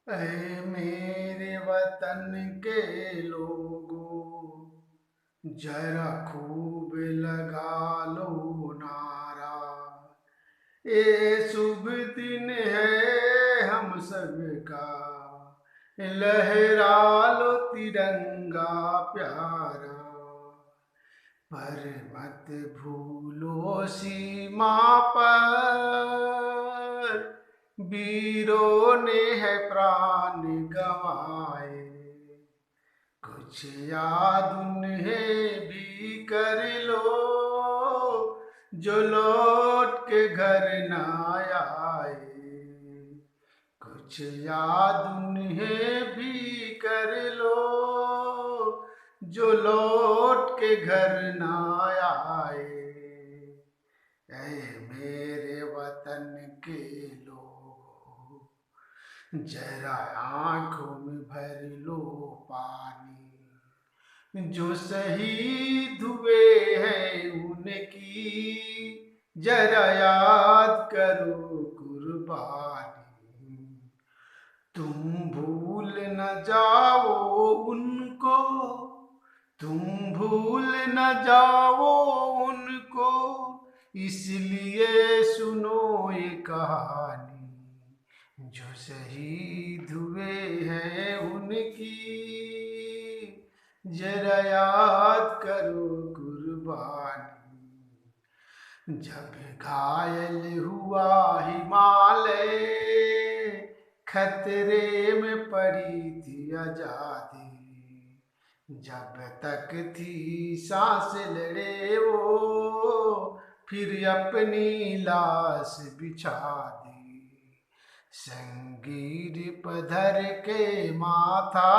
ऐ मेरे वतन के लोगों, जरा खूब लगा लो नारा। ये शुभ दिन है हम सबका, लहरा लो तिरंगा प्यारा। पर मत भूलो सीमा पर, वीरों ने है प्राण गंवाए। कुछ याद उन्हें भी कर लो, जो लौट के घर न आए। कुछ याद उन्हें भी कर लो, जो लौट के घर न आए। ऐ मेरे वतन के लोगों, जरा आंखों में भर लो पानी। जो शहीद हुए हैं उनकी, जरा याद करो कुर्बानी। तुम भूल न जाओ उनको, तुम भूल न जाओ उनको, इसलिए सुनो ये कहानी। जो शहीद हुए हैं उनकी, जरा याद करो कुर्बानी। जब घायल हुआ हिमालय, खतरे में पड़ी थी आजादी। जब तक थी सांस लड़े वो, फिर अपनी लाश बिछा दी। संगीर पधर के माथा,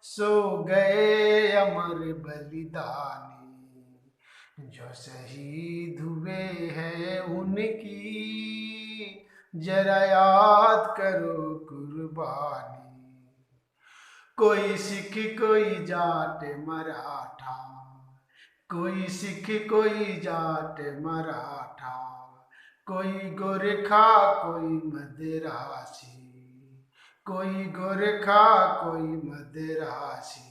सो गए अमर बलिदानी। जो शहीद हुए हैं उनकी, जरा याद करो कुर्बानी। कोई सिख कोई जाट मराठा, कोई सिख कोई जाट मराठा, कोई गोरखा कोई मद्रासी, कोई गोरखा कोई मद्रासी।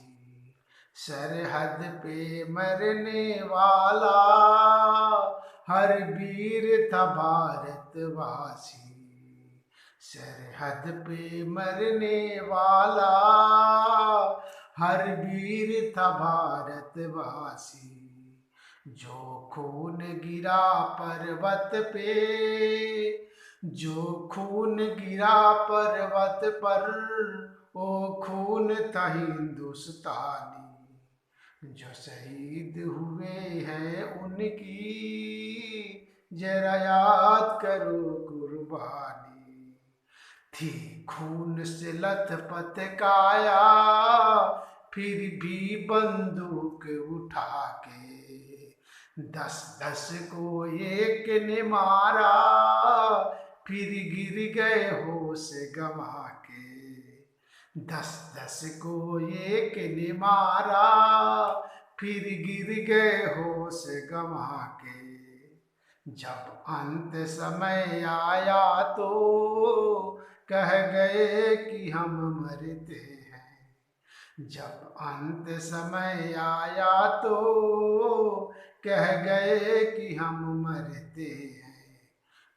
सरहद पे मरने वाला हर वीर था भारतवासी। सरहद पे मरने वाला हर वीर था भारतवासी। जो खून गिरा पर्वत पे, जो खून गिरा पर्वत पर, वो खून था हिंदुस्तानी। जो शहीद हुए हैं उनकी, जरा याद करो कुर्बानी। थी खून से लथपथ काया, फिर भी बंदूक उठा के, 10-10 को एक ने मारा, फिर गिर गए होश गंवा के। 10-10 को एक ने मारा, फिर गिर गए होश गंवा के। जब अंत समय आया तो कह गए कि हम मरते हैं। जब अंत समय आया तो कह गए कि हम मरते हैं।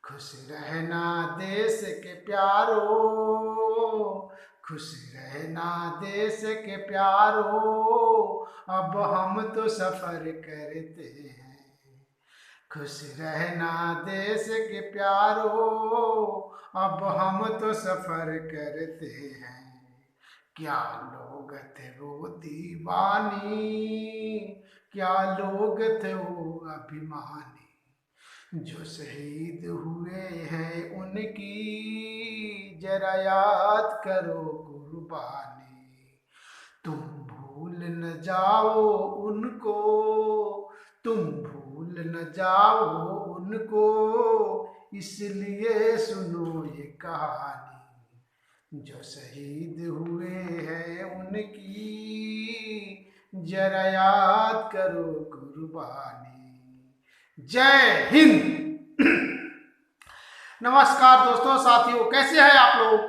खुश रहना देश के प्यारो, खुश रहना देश के प्यारो, अब हम तो सफर करते हैं। खुश रहना देश के प्यारो, अब हम तो सफर करते हैं। क्या लोग थे वो दीवानी, क्या लोग थे वो अभिमानी। जो शहीद हुए हैं उनकी, जरा याद करो कुर्बानी। तुम भूल न जाओ उनको, तुम भूल न जाओ उनको, इसलिए सुनो ये कहानी। जो शहीद हुए हैं उनकी, जरा याद करो कुर्बानी। जय हिंद। नमस्कार दोस्तों, साथियों, कैसे हैं आप लोग।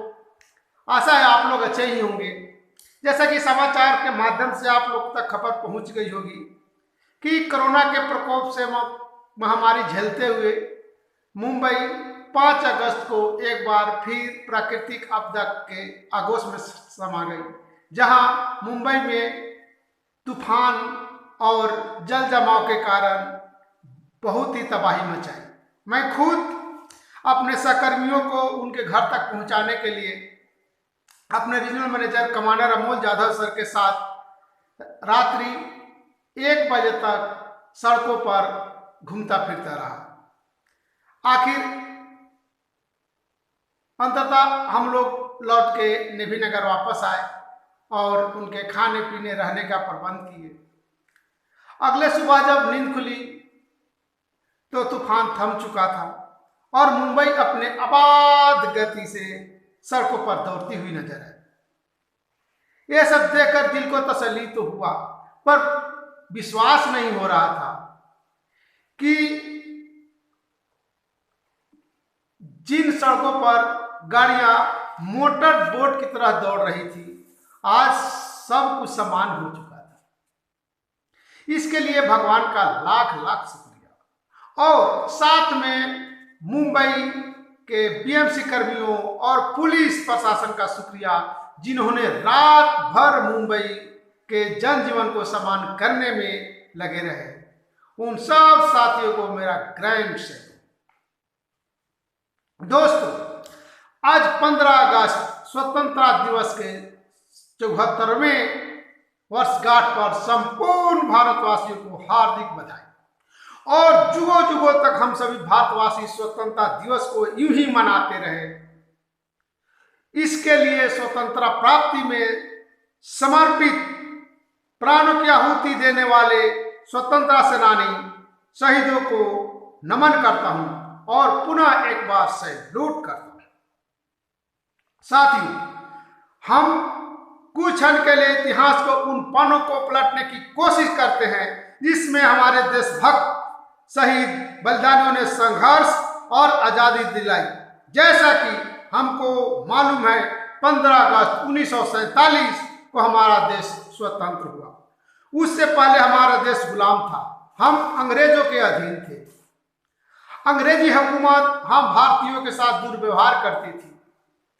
आशा है आप लोग अच्छे ही होंगे। जैसा कि समाचार के माध्यम से आप लोग तक खबर पहुंच गई होगी कि कोरोना के प्रकोप से महामारी झेलते हुए मुंबई 5 अगस्त को एक बार फिर प्राकृतिक आपदा के आगोश में समा गई, जहां मुंबई में तूफान और जल जमाव के कारण बहुत ही तबाही मचाई। मैं खुद अपने सहकर्मियों को उनके घर तक पहुंचाने के लिए अपने regional manager commander Amol Jadhav sir के साथ रात्रि 1 बजे तक सड़कों पर घूमता फिरता रहा। आखिर अंततः हम लोग लौट के नेभी नगर वापस आए और उनके खाने पीने रहने का प्रबंध किए। अगले सुबह जब नींद खुली तो तूफान थम चुका था और मुंबई अपने अबाध गति से सड़कों पर दौड़ती हुई नजर आई। यह सब देखकर दिल को तसल्ली तो हुआ, पर विश्वास नहीं हो रहा था कि जिन सड़कों पर गाड़ियां मोटर बोट की तरह दौड़ रही थी, आज सब कुछ समान हो चुका था। इसके लिए भगवान का लाख लाख शुक्रिया और साथ में मुंबई के बीएमसी कर्मियों और पुलिस प्रशासन का शुक्रिया, जिन्होंने रात भर मुंबई के जनजीवन को समान करने में लगे रहे। उन सब साथियों को मेरा ग्रैंड सैल्यूट। दोस्तों, आज 15 अगस्त स्वतंत्रता दिवस के 74वें वर्षगांठ पर संपूर्ण भारतवासियों को हार्दिक बधाई और जुगों जुगों तक हम सभी भारतवासी स्वतंत्रता दिवस को यूं ही मनाते रहे। इसके लिए स्वतंत्रता प्राप्ति में समर्पित प्राणों की आहुति देने वाले स्वतंत्रता सेनानी शहीदों को नमन करता हूं और पुनः एक बार सैल्यूट करता हूं। साथियों, हम कुछ क्षण के लिए इतिहास को उन पन्नों को पलटने की कोशिश करते हैं जिसमें हमारे देशभक्त शहीद बलिदानियों ने संघर्ष और आजादी दिलाई। जैसा कि हमको मालूम है, 15 अगस्त 1947 को हमारा देश स्वतंत्र हुआ। उससे पहले हमारा देश गुलाम था, हम अंग्रेजों के अधीन थे। अंग्रेजी हुकूमत हम भारतीयों के साथ दुर्व्यवहार करती थी,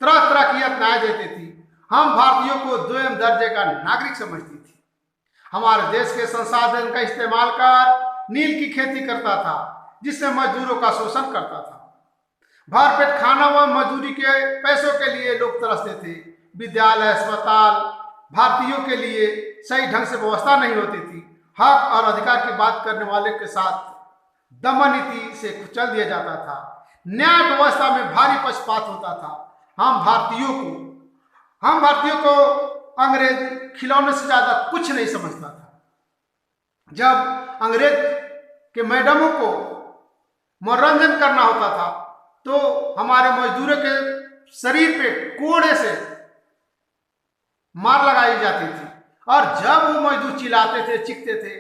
तरह तरह की यातनाएं देती थी। हम भारतीयों को द्वितीय दर्जे का नागरिक समझती थी। हमारे देश के संसाधन का इस्तेमाल कर नील की खेती करता था, जिससे मजदूरों का शोषण करता था। भरपेट खाना व मजदूरी के पैसों के लिए लोग तरसते थे। विद्यालय, अस्पताल भारतीयों के लिए सही ढंग से व्यवस्था नहीं होती थी। हक और अधिकार की बात करने वाले के साथ दमन नीति से कुचल दिया जाता था। न्याय व्यवस्था में भारी पक्षपात होता था। हम भारतीयों को अंग्रेज खिलौने से ज्यादा कुछ नहीं समझता था। जब अंग्रेज के मैडमों को मनोरंजन करना होता था तो हमारे मजदूरों के शरीर पे कोड़े से मार लगाई जाती थी, और जब वो मजदूर चिल्लाते थे, चीखते थे,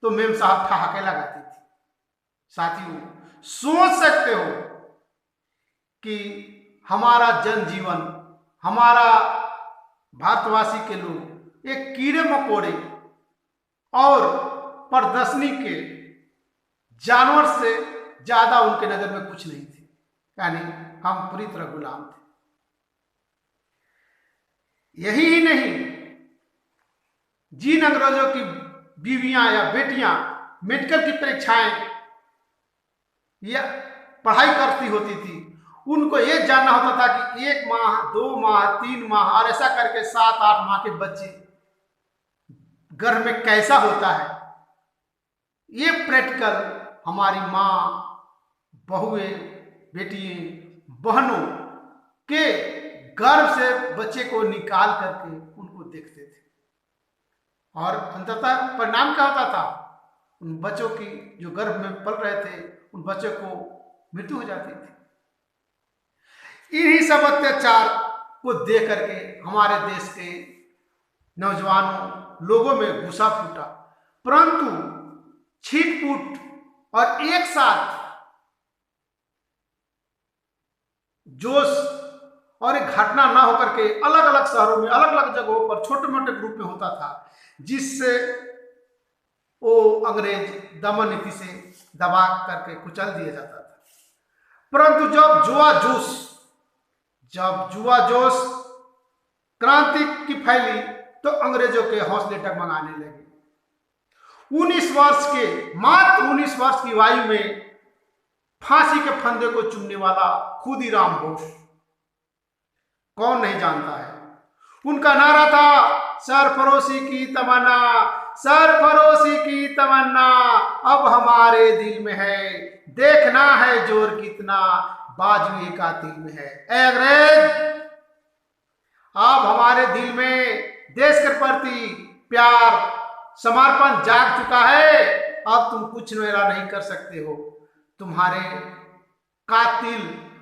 तो मेम साहब ठहाके लगाती थी। साथियों, सोच सकते हो कि हमारा जनजीवन, हमारा भारतवासी के लोग एक कीड़े मकोड़े और प्रदर्शनी के जानवर से ज्यादा उनके नजर में कुछ नहीं थे, यानी हम पूरी तरह गुलाम थे। यही ही नहीं, जिन अंग्रेजों की बीवियां या बेटियां मेडिकल की परीक्षाएं या पढ़ाई करती होती थी, उनको यह जानना होता था कि 1 माह, 2 माह, 3 माह और ऐसा करके 7-8 माह के बच्चे गर्भ में कैसा होता है। ये प्रैक्टिकल हमारी माँ, बहुएं, बेटियां, बहनों के गर्भ से बच्चे को निकाल करके उनको देखते थे, और अंततः परिणाम क्या होता था? उन बच्चों की जो गर्भ में पल रहे थे, उन बच्चों को मृत्यु हो जाती थी। इन्हीं सब अत्याचार को देख करके हमारे देश के नौजवानों, लोगों में गुस्सा फूटा, परंतु छिटपुट और एक साथ जोश और एक घटना ना होकर के अलग अलग शहरों में, अलग अलग जगहों पर छोटे मोटे ग्रुप में होता था, जिससे वो अंग्रेज दमन नीति से दबा करके कुचल दिया जाता था। परंतु जब जुआ जोश क्रांति की फैली तो अंग्रेजों के हौसले डगमगाने लगे। 19 वर्ष के, मात्र 19 वर्ष की आयु में फांसी के फंदे को चूमने वाला खुदीराम बोस, कौन नहीं जानता है। उनका नारा था, सरफरोशी की तमन्ना, सरफरोशी की तमन्ना अब हमारे दिल में है, देखना है जोर कितना बाजुए का दिल में है। ऐ अंग्रेज, अब हमारे दिल में देश के प्रति प्यार, समर्पण जाग चुका है। अब तुम कुछ मेरा नहीं कर सकते हो। तुम्हारे कातिल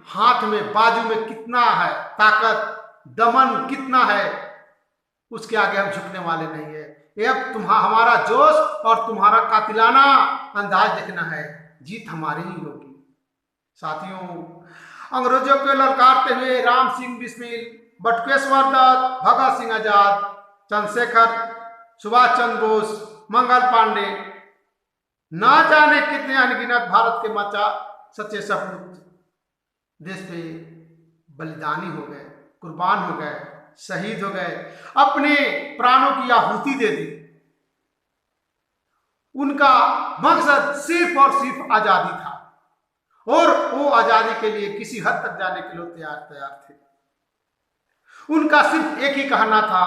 हाथ में, बाजू में कितना है ताकत, दमन कितना है, उसके आगे हम झुकने वाले नहीं है। अब हमारा जोश और तुम्हारा कातिलाना अंदाज देखना है, जीत हमारी ही होगी। साथियों, अंग्रेजों को ललकारते हुए राम सिंह बिस्मिल, बटुकेश्वर दत्त, भगत सिंह आजाद, चंद्रशेखर, सुभाष चंद्र बोस, मंगल पांडे, ना जाने कितने अनगिनत भारत के सच्चे सपूत देश पे बलिदानी हो गए, कुर्बान हो गए, शहीद हो गए, अपने प्राणों की आहुति दे दी। उनका मकसद सिर्फ और सिर्फ आजादी था और वो आजादी के लिए किसी हद तक जाने के लिए तैयार थे। उनका सिर्फ एक ही कहना था,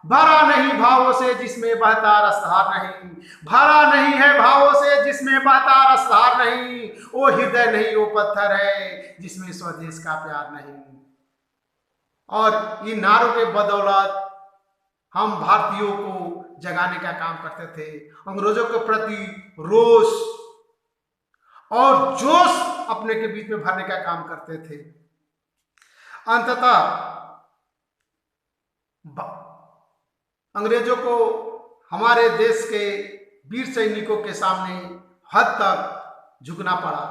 भरा नहीं भावों से जिसमें बहता रसधार नहीं, भरा नहीं है भावों से जिसमें बहता रसधार नहीं, वो हृदय नहीं वो पत्थर है जिसमें स्वदेश का प्यार नहीं। और इन नारों के बदौलत हम भारतीयों को जगाने का काम करते थे, अंग्रेजों के प्रति रोष और जोश अपने के बीच में भरने का काम करते थे। अंततः अंग्रेजों को हमारे देश के वीर सैनिकों के सामने हद तक झुकना पड़ा।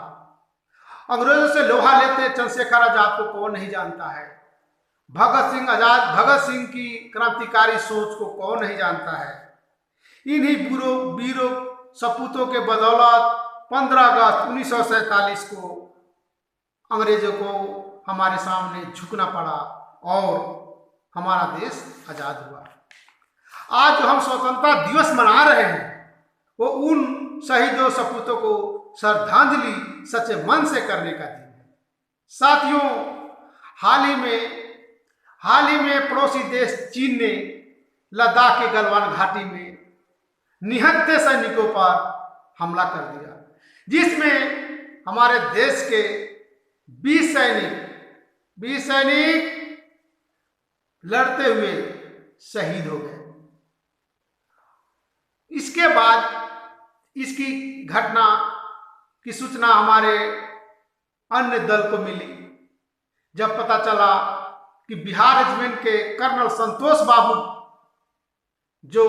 अंग्रेजों से लोहा लेते चंद्रशेखर आजाद को कौन नहीं जानता है। भगत सिंह की क्रांतिकारी सोच को कौन नहीं जानता है। इन्हीं वीरों सपूतों के बदौलत 15 अगस्त 1947 को अंग्रेजों को हमारे सामने झुकना पड़ा और हमारा देश आजाद हुआ। आज जो हम स्वतंत्रता दिवस मना रहे हैं वो उन शहीदों सपूतों को श्रद्धांजलि सच्चे मन से करने का दिन है। साथियों, हाल ही में पड़ोसी देश चीन ने लद्दाख के गलवान घाटी में निहत्थे सैनिकों पर हमला कर दिया, जिसमें हमारे देश के 20 सैनिक लड़ते हुए शहीद हो गए। इसके बाद इसकी घटना की सूचना हमारे अन्य दल को मिली। जब पता चला कि बिहार रेजिमेंट के कर्नल संतोष बाबू, जो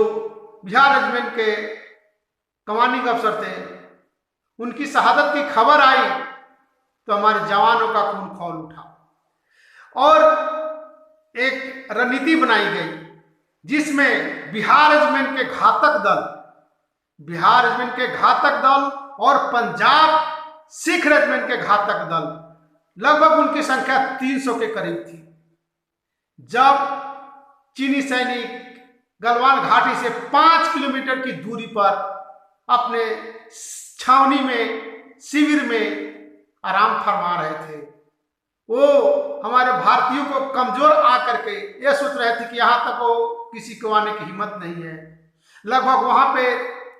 बिहार रेजिमेंट के कमांडिंग अफसर थे, उनकी शहादत की खबर आई तो हमारे जवानों का खून खौल उठा और एक रणनीति बनाई गई जिसमें बिहार रेजिमेंट के घातक दल और पंजाब सिख रेजिमेंट के घातक दल, लगभग उनकी संख्या 300 के करीब थी। जब चीनी सैनिक गलवान घाटी से 5 किलोमीटर की दूरी पर अपने छावनी में, शिविर में आराम फरमा रहे थे, वो हमारे भारतीयों को कमजोर आकर के ये सोच रहे थे कि यहाँ तक वो किसी को आने की हिम्मत नहीं है। लगभग वहां पे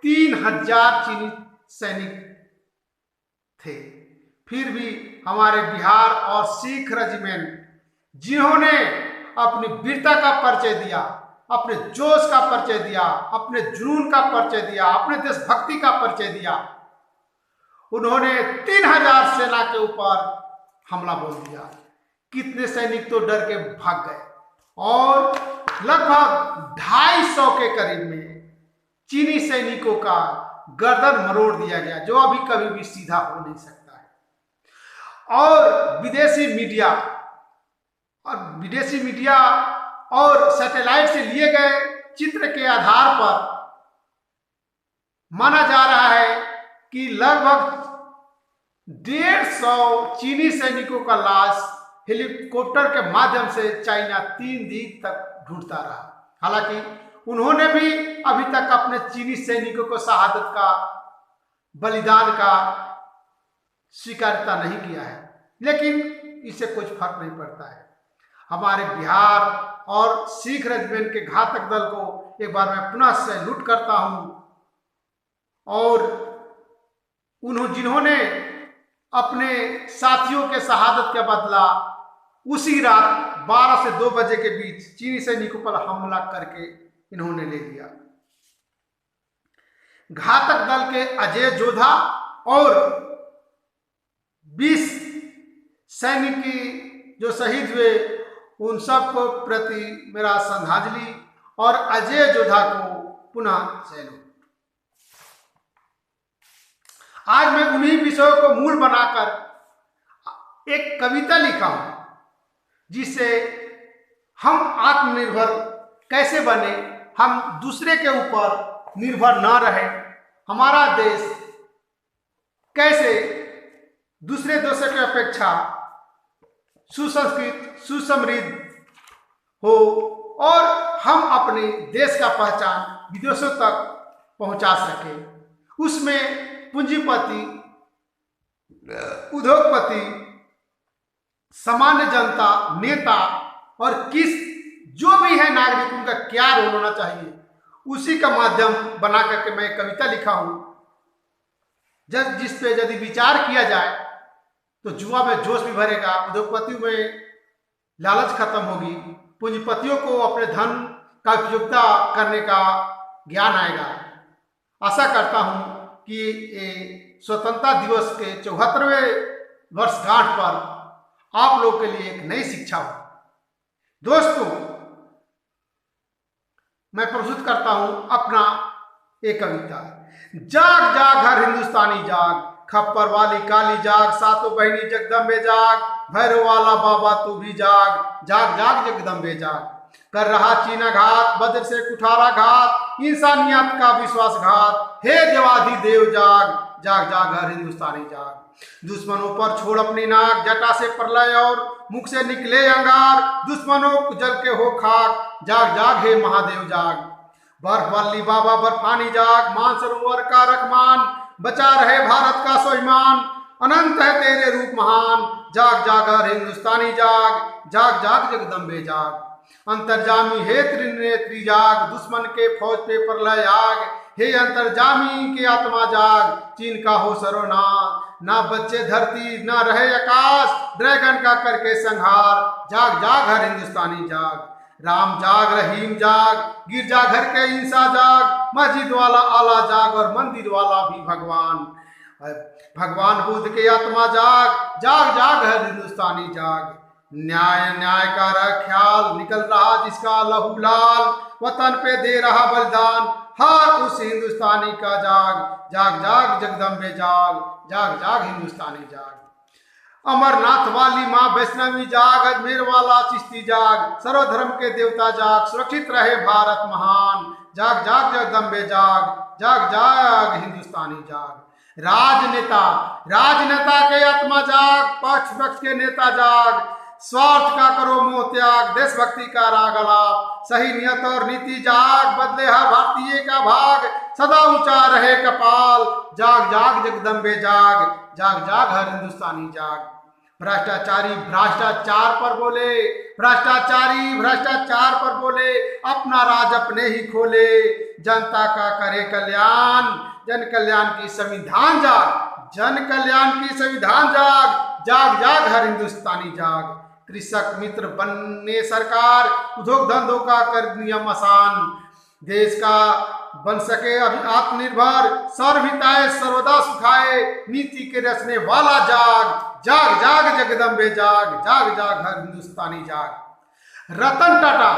3000 चीनी सैनिक थे। फिर भी हमारे बिहार और सिख रेजिमेंट, जिन्होंने अपनी वीरता का परिचय दिया, अपने जोश का परिचय दिया, अपने जुनून का परिचय दिया, अपने देशभक्ति का परिचय दिया, उन्होंने 3000 सेना के ऊपर हमला बोल दिया। कितने सैनिक तो डर के भाग गए और लगभग 250 के करीब में चीनी सैनिकों का गर्दन मरोड़ दिया गया, जो अभी कभी भी सीधा हो नहीं सकता है। और विदेशी मीडिया और विदेशी मीडिया और सैटेलाइट से लिए गए चित्र के आधार पर माना जा रहा है कि लगभग 150 चीनी सैनिकों का लाश हेलीकॉप्टर के माध्यम से चाइना 3 दिन तक ढूंढता रहा। हालांकि उन्होंने भी अभी तक अपने चीनी सैनिकों को शहादत का, बलिदान का स्वीकारता नहीं किया है, लेकिन इससे कुछ फर्क नहीं पड़ता है। हमारे बिहार और सिख रेजिमेंट के घातक दल को एक बार मैं पुनः सैल्यूट करता हूं, और जिन्होंने अपने साथियों के शहादत का बदला उसी रात 12 से 2 बजे के बीच चीनी सैनिकों पर हमला करके इन्होंने ले लिया। घातक दल के अजय जोधा और 20 सैनिक जो शहीद हुए, उन सबको प्रति मेरा श्रद्धांजलि और अजय जोधा को पुनः सैल्यूट। आज मैं उन्हीं विषयों को मूल बनाकर एक कविता लिखा हूं, जिससे हम आत्मनिर्भर कैसे बने, हम दूसरे के ऊपर निर्भर ना रहे, हमारा देश कैसे दूसरे देशों की अपेक्षा सुसंस्कृत, सुसमृद्ध हो, और हम अपने देश का पहचान विदेशों तक पहुंचा सके। उसमें पूंजीपति, उद्योगपति, सामान्य जनता, नेता और जो भी है नागरिक, उनका क्या रोल होना चाहिए, उसी का माध्यम बना करके मैं कविता लिखा हूं, जिस पे यदि विचार किया जाए तो युवा में जोश भी भरेगा, उद्योगपतियों में लालच खत्म होगी, पूंजीपतियों को अपने धन का उपयोगिता करने का ज्ञान आएगा। आशा करता हूं कि ये स्वतंत्रता दिवस के 74वें वर्षगांठ पर आप लोग के लिए एक नई शिक्षा हो। दोस्तों, मैं प्रस्तुत करता हूं अपना एक कविता। जाग जाग हर हिंदुस्तानी जाग, खप्पर वाली काली जाग, सातों बहनी जगदम्बे जाग, भैरव वाला बाबा तू भी जाग, जाग जाग जगदम्बे जाग। कर रहा चीना घात, वज्र से कुठारा घात, इंसानियत का विश्वासघात, हे देवाधिदेव जाग, जाग जाग हर हिंदुस्तानी जाग। दुश्मनों पर छोड़ अपनी नाक, जटा से प्रलय और मुख से निकले अंगार, दुश्मनों को जल के हो खाक, जाग जाग हे महादेव जाग। बर्फ वाली बाबा बर्फानी जाग, मानसरोवर का रखमान, बचा रहे भारत का स्वाभिमान, अनंत है तेरे रूप महान, जाग जाग हर हिंदुस्तानी जाग, जाग जाग जगदम्बे जाग। अंतर्जामी हे त्रिनेत्री जाग, दुश्मन के फौज पे प्रलय आग, हे अंतर्जामी के आत्मा जाग, चीन का हो सर्वनाश, ना बच्चे धरती ना रहे आकाश, ड्रैगन का करके संहार, जाग जाग हर हिंदुस्तानी जाग। राम जाग, रहीम जाग, गिरजा घर के इंसा जाग, मस्जिद वाला आला जाग और मंदिर वाला भी भगवान, भगवान बुद्ध के आत्मा जाग, जाग जाग हर हिंदुस्तानी जाग। न्याय न्याय का रख ख्याल, निकल रहा जिसका लहू लाल, वतन पे दे रहा बलिदान, हर उस हिंदुस्तानी का जाग, जाग जाग जगदम्बे जाग, जाग जाग हिंदुस्तानी जाग। अमरनाथ वाली माँ वैष्णवी जाग, अजमेर वाला चिश्ती जाग, सर्वधर्म के देवता जाग, सुरक्षित रहे भारत महान, जाग जाग जगदम्बे जाग, जाग जाग हिंदुस्तानी जाग। राजनेता के आत्मा जाग, पक्ष पक्ष के नेता जाग, स्वार्थ का करो मोह त्याग, देशभक्ति का राग अलाप, सही नियत और नीति जाग, बदले हर भारतीय का भाग, सदा ऊंचा रहे कपाल, जाग जाग जगदम्बे जाग, जाग जाग हर हिंदुस्तानी जाग। भ्रष्टाचारी भ्रष्टाचार पर बोले, भ्रष्टाचारी भ्रष्टाचार पर बोले, अपना राज अपने ही खोले, जनता का करे कल्याण, जन कल्याण की संविधान जाग, जन कल्याण की संविधान जाग, जाग जाग हर हिंदुस्तानी जाग। कृषक मित्र बनने सरकार, उद्योग धंधों का कर नियम आसान, देश का बन सके अभी आत्मनिर्भर, सर्वहिताय सर्वदा सुखाए, नीति के रचने वाला जाग, जाग जाग जगदम्बे जाग, जाग जाग हर हिंदुस्तानी जाग। रतन टाटा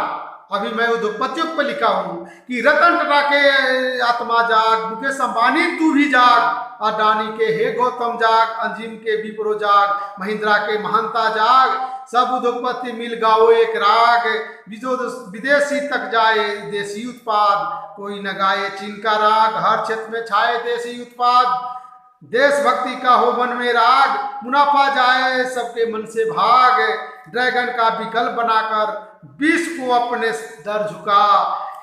अभी मैं उद्योगपतियों पर लिखा हूँ कि रतन टाटा के आत्मा जाग, मुकेश अंबानी तू भी जाग, अडानी के हे गौतम जाग, अंजिम के विप्रो जाग, महिंद्रा के महंता जाग, सब उद्योगपति मिल गाओ एक राग, विदेशी तक जाए देसी उत्पाद, कोई न गाए चीन का राग, हर क्षेत्र में छाए देसी उत्पाद, देशभक्ति का हो मन में राग, मुनाफा जाए सबके मन से भाग, ड्रैगन का विकल्प बनाकर विश्व को अपने दर झुका,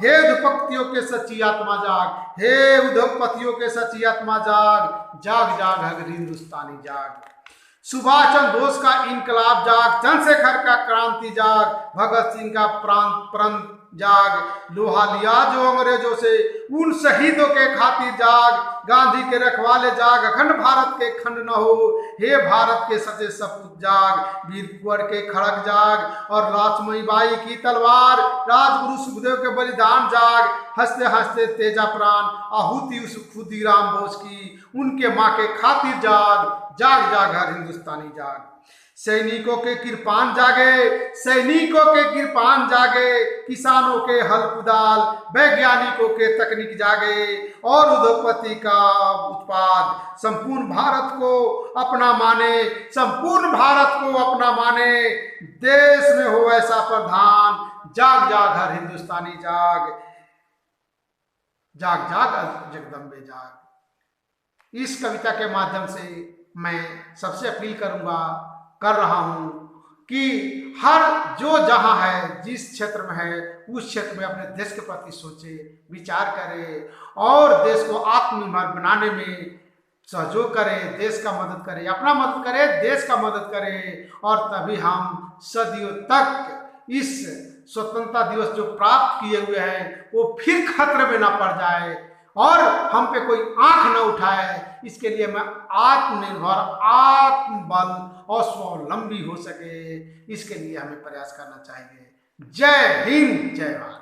हे उद्योगपतियों के सच्ची आत्मा जाग, हे उद्योगपतियों के सच्ची आत्मा जाग, जाग जाग हर हिंदुस्तानी जाग, सुभाष चंद्र बोस का इनकलाब जाग, चंद्रशेखर का क्रांति जाग, भगत सिंह का प्रण जाग, लोहा लिया जो अंग्रेजों से उन शहीदों के खातिर जाग, गांधी के रखवाले जाग, अखंड भारत के खंड न हो, हे भारत के सचे सपूत जाग, वीर कुंवर के खड़ग जाग और लक्ष्मणी बाई की तलवार, राजगुरु सुखदेव के बलिदान जाग, हंसते हंसते तेजा प्राण आहुति उस खुदीराम बोस की, उनके माँ के खातिर जाग, जाग जाग हर हिंदुस्तानी जाग, सैनिकों के कृपान जागे, सैनिकों के कृपान जागे, किसानों के हल कुदाल, वैज्ञानिकों के तकनीक जागे और उद्योगपति का उत्पाद संपूर्ण भारत को अपना माने, संपूर्ण भारत को अपना माने, देश में हो ऐसा प्रधान, जाग जाग हर हिंदुस्तानी जाग, जाग जाग जगदम्बे जाग। इस कविता के माध्यम से मैं सबसे अपील कर रहा हूं कि हर जो जहां है, जिस क्षेत्र में है, उस क्षेत्र में अपने देश के प्रति सोचे, विचार करे और देश को आत्मनिर्भर बनाने में सहयोग करे, देश का मदद करे, अपना मदद करे, देश का मदद करे और तभी हम सदियों तक इस स्वतंत्रता दिवस जो प्राप्त किए हुए हैं वो फिर खतरे में ना पड़ जाए और हम पे कोई आंख न उठाए। इसके लिए मैं आत्मनिर्भर, आत्मबल और स्वावलंबी हो सके, इसके लिए हमें प्रयास करना चाहिए। जय हिंद, जय भारत।